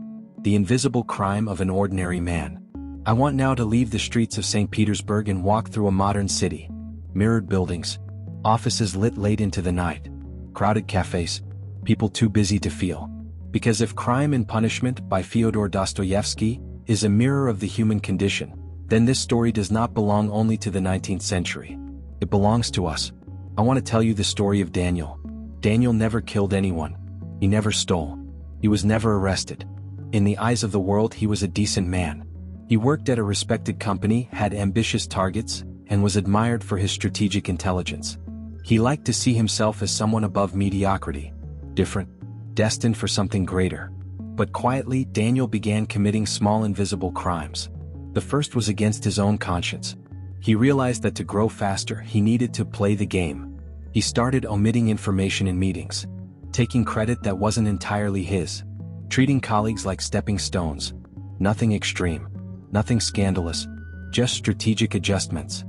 The invisible crime of an ordinary man. I want now to leave the streets of St. Petersburg and walk through a modern city. Mirrored buildings, offices lit late into the night, crowded cafes, people too busy to feel. Because if Crime and Punishment by Fyodor Dostoevsky is a mirror of the human condition, then this story does not belong only to the 19th century. It belongs to us. I want to tell you the story of Daniel. Daniel never killed anyone. He never stole. He was never arrested. In the eyes of the world, he was a decent man. He worked at a respected company, had ambitious targets, and was admired for his strategic intelligence. He liked to see himself as someone above mediocrity, different, destined for something greater. But quietly, Daniel began committing small invisible crimes. The first was against his own conscience. He realized that to grow faster, he needed to play the game. He started omitting information in meetings, taking credit that wasn't entirely his, treating colleagues like stepping stones. Nothing extreme, nothing scandalous, just strategic adjustments.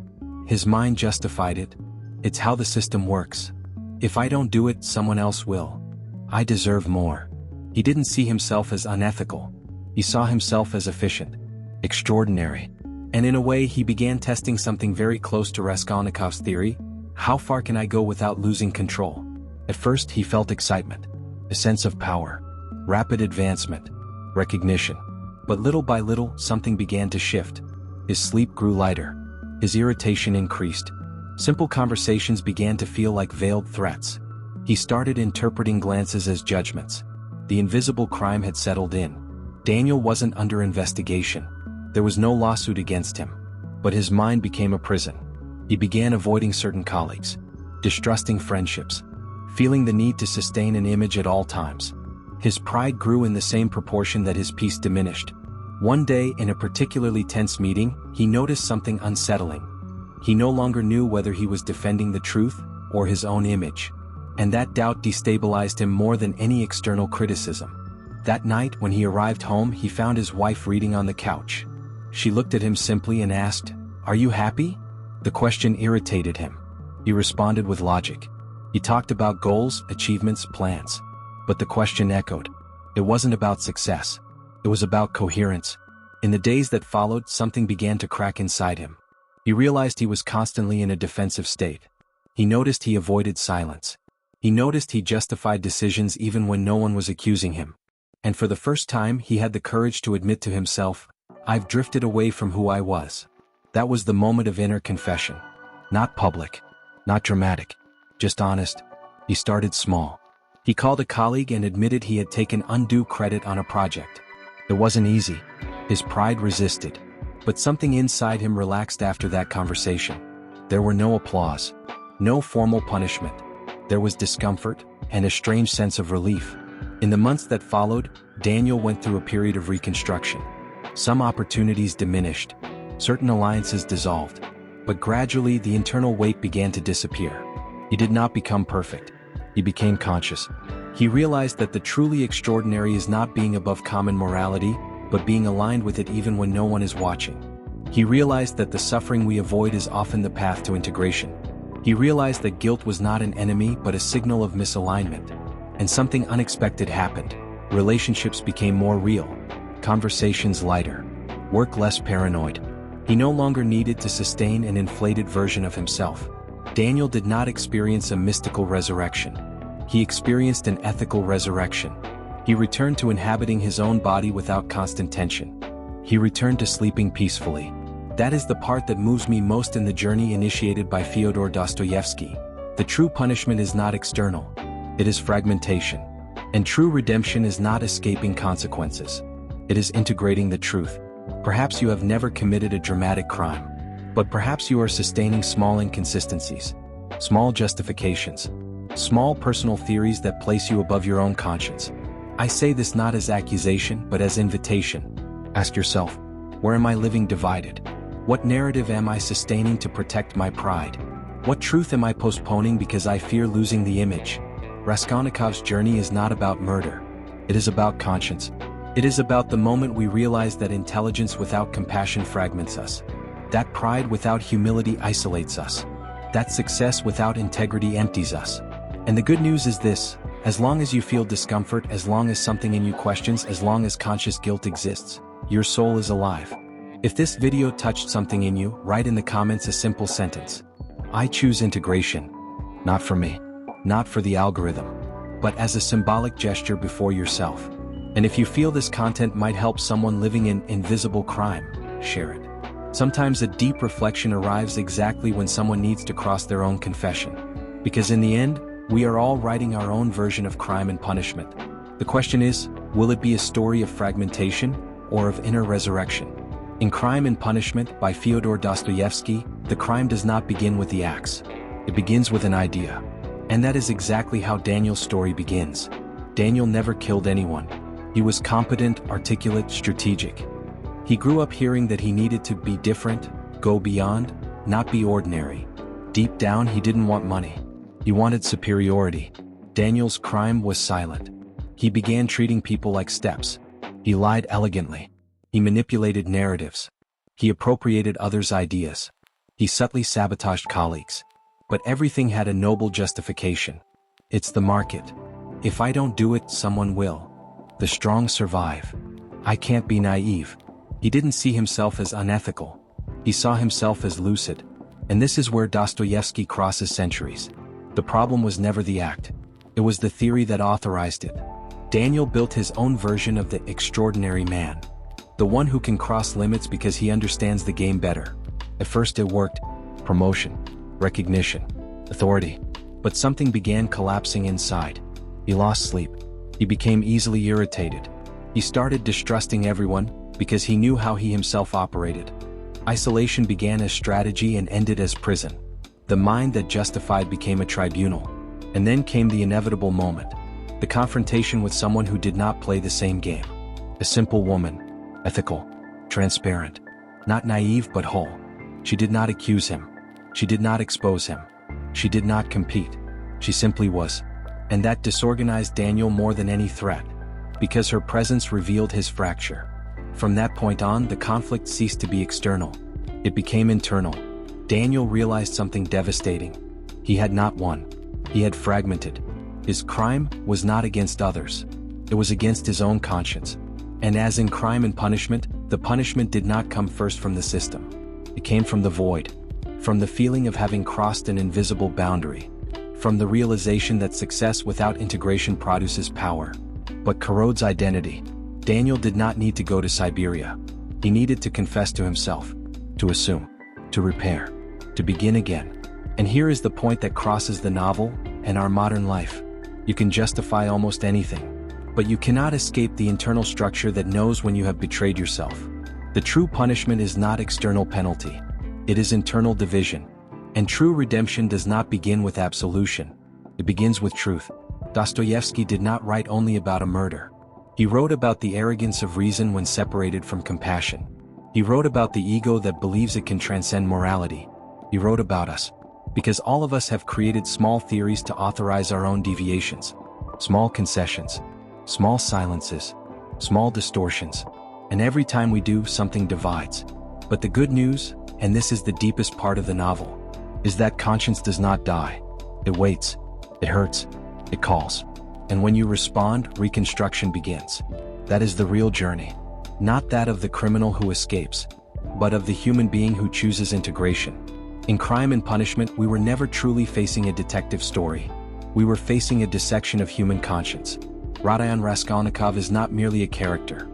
His mind justified it. It's how the system works. If I don't do it, someone else will. I deserve more. He didn't see himself as unethical. He saw himself as efficient, extraordinary. And in a way, he began testing something very close to Raskolnikov's theory: how far can I go without losing control? At first, he felt excitement, a sense of power, rapid advancement, recognition. But little by little, something began to shift. His sleep grew lighter. His irritation increased. Simple conversations began to feel like veiled threats. He started interpreting glances as judgments. The invisible crime had settled in. Daniel wasn't under investigation. There was no lawsuit against him. But his mind became a prison. He began avoiding certain colleagues, distrusting friendships, feeling the need to sustain an image at all times. His pride grew in the same proportion that his peace diminished. One day, in a particularly tense meeting, he noticed something unsettling. He no longer knew whether he was defending the truth or his own image. And that doubt destabilized him more than any external criticism. That night, when he arrived home, he found his wife reading on the couch. She looked at him simply and asked, "Are you happy?" The question irritated him. He responded with logic. He talked about goals, achievements, plans. But the question echoed. It wasn't about success. It was about coherence. In the days that followed, something began to crack inside him. He realized he was constantly in a defensive state. He noticed he avoided silence. He noticed he justified decisions even when no one was accusing him. And for the first time, he had the courage to admit to himself, "I've drifted away from who I was." That was the moment of inner confession. Not public, not dramatic, just honest. He started small. He called a colleague and admitted he had taken undue credit on a project. It wasn't easy. His pride resisted. But something inside him relaxed after that conversation. There were no applause, no formal punishment. There was discomfort and a strange sense of relief. In the months that followed, Daniel went through a period of reconstruction. Some opportunities diminished. Certain alliances dissolved. But gradually, the internal weight began to disappear. He did not become perfect. He became conscious. He realized that the truly extraordinary is not being above common morality, but being aligned with it even when no one is watching. He realized that the suffering we avoid is often the path to integration. He realized that guilt was not an enemy but a signal of misalignment. And something unexpected happened. Relationships became more real, conversations lighter, work less paranoid. He no longer needed to sustain an inflated version of himself. Daniel did not experience a mystical resurrection. He experienced an ethical resurrection. He returned to inhabiting his own body without constant tension. He returned to sleeping peacefully. That is the part that moves me most in the journey initiated by Fyodor Dostoevsky. The true punishment is not external. It is fragmentation. And true redemption is not escaping consequences. It is integrating the truth. Perhaps you have never committed a dramatic crime. But perhaps you are sustaining small inconsistencies, small justifications, small personal theories that place you above your own conscience. I say this not as accusation but as invitation. Ask yourself, where am I living divided? What narrative am I sustaining to protect my pride? What truth am I postponing because I fear losing the image? Raskolnikov's journey is not about murder. It is about conscience. It is about the moment we realize that intelligence without compassion fragments us. That pride without humility isolates us. That success without integrity empties us. And the good news is this: as long as you feel discomfort, as long as something in you questions, as long as conscious guilt exists, your soul is alive. If this video touched something in you, write in the comments a simple sentence. I choose integration. Not for me, not for the algorithm, but as a symbolic gesture before yourself. And if you feel this content might help someone living in invisible crime, share it. Sometimes a deep reflection arrives exactly when someone needs to cross their own confession. Because in the end, we are all writing our own version of crime and punishment. The question is, will it be a story of fragmentation or of inner resurrection? In Crime and Punishment by Fyodor Dostoevsky, the crime does not begin with the axe. It begins with an idea. And that is exactly how Daniel's story begins. Daniel never killed anyone. He was competent, articulate, strategic. He grew up hearing that he needed to be different, go beyond, not be ordinary. Deep down, he didn't want money. He wanted superiority. Daniel's crime was silent. He began treating people like steps. He lied elegantly. He manipulated narratives. He appropriated others' ideas. He subtly sabotaged colleagues. But everything had a noble justification. It's the market. If I don't do it, someone will. The strong survive. I can't be naive. He didn't see himself as unethical. He saw himself as lucid. And this is where Dostoevsky crosses centuries. The problem was never the act. It was the theory that authorized it. Daniel built his own version of the extraordinary man. The one who can cross limits because he understands the game better. At first it worked. Promotion, recognition, authority. But something began collapsing inside. He lost sleep. He became easily irritated. He started distrusting everyone because he knew how he himself operated. Isolation began as strategy and ended as prison. The mind that justified became a tribunal. And then came the inevitable moment. The confrontation with someone who did not play the same game. A simple woman, ethical, transparent, not naive but whole. She did not accuse him. She did not expose him. She did not compete. She simply was. And that disorganized Daniel more than any threat, because her presence revealed his fracture. From that point on, the conflict ceased to be external. It became internal. Daniel realized something devastating. He had not won. He had fragmented. His crime was not against others. It was against his own conscience. And as in Crime and Punishment, the punishment did not come first from the system. It came from the void, from the feeling of having crossed an invisible boundary, from the realization that success without integration produces power, but corrodes identity. Daniel did not need to go to Siberia. He needed to confess to himself, to assume, to repair, to begin again. And here is the point that crosses the novel and our modern life. You can justify almost anything, but you cannot escape the internal structure that knows when you have betrayed yourself. The true punishment is not external penalty. It is internal division. And true redemption does not begin with absolution. It begins with truth. Dostoevsky did not write only about a murder. He wrote about the arrogance of reason when separated from compassion. He wrote about the ego that believes it can transcend morality. He wrote about us, because all of us have created small theories to authorize our own deviations, small concessions, small silences, small distortions, and every time we do, something divides. But the good news, and this is the deepest part of the novel, is that conscience does not die. It waits, it hurts, it calls. And when you respond, reconstruction begins. That is the real journey. Not that of the criminal who escapes, but of the human being who chooses integration. In Crime and Punishment, we were never truly facing a detective story. We were facing a dissection of human conscience. Rodion Raskolnikov is not merely a character.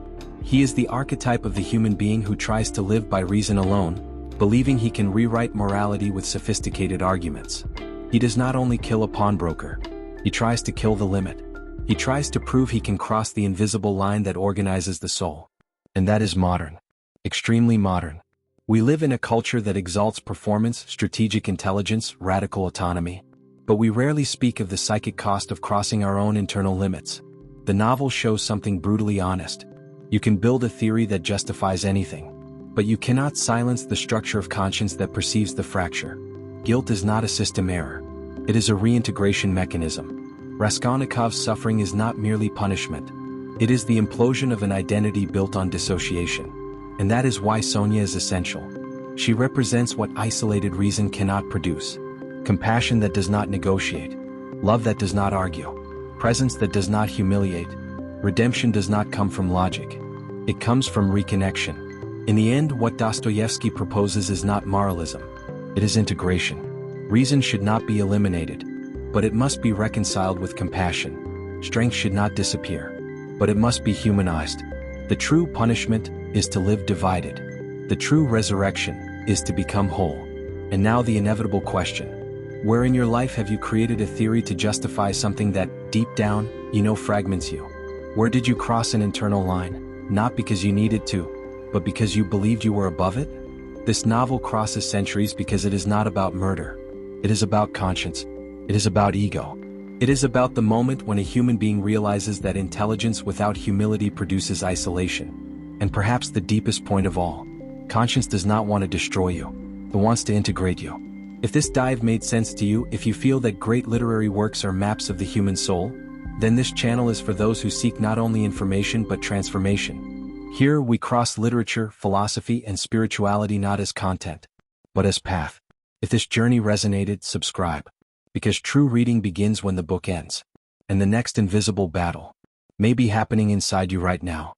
He is the archetype of the human being who tries to live by reason alone, believing he can rewrite morality with sophisticated arguments. He does not only kill a pawnbroker, he tries to kill the limit. He tries to prove he can cross the invisible line that organizes the soul. And that is modern. Extremely modern. We live in a culture that exalts performance, strategic intelligence, radical autonomy. But we rarely speak of the psychic cost of crossing our own internal limits. The novel shows something brutally honest. You can build a theory that justifies anything, but you cannot silence the structure of conscience that perceives the fracture. Guilt is not a system error. It is a reintegration mechanism. Raskolnikov's suffering is not merely punishment. It is the implosion of an identity built on dissociation. And that is why Sonia is essential. She represents what isolated reason cannot produce. Compassion that does not negotiate. Love that does not argue. Presence that does not humiliate. Redemption does not come from logic. It comes from reconnection. In the end, what Dostoevsky proposes is not moralism. It is integration. Reason should not be eliminated, but it must be reconciled with compassion. Strength should not disappear, but it must be humanized. The true punishment is to live divided. The true resurrection is to become whole. And now the inevitable question. Where in your life have you created a theory to justify something that, deep down, you know fragments you? Where did you cross an internal line, not because you needed to, but because you believed you were above it? This novel crosses centuries because it is not about murder. It is about conscience. It is about ego. It is about the moment when a human being realizes that intelligence without humility produces isolation. And perhaps the deepest point of all, conscience does not want to destroy you. It wants to integrate you. If this dive made sense to you, if you feel that great literary works are maps of the human soul, then this channel is for those who seek not only information but transformation. Here we cross literature, philosophy, and spirituality not as content, but as path. If this journey resonated, subscribe. Because true reading begins when the book ends. And the next invisible battle may be happening inside you right now.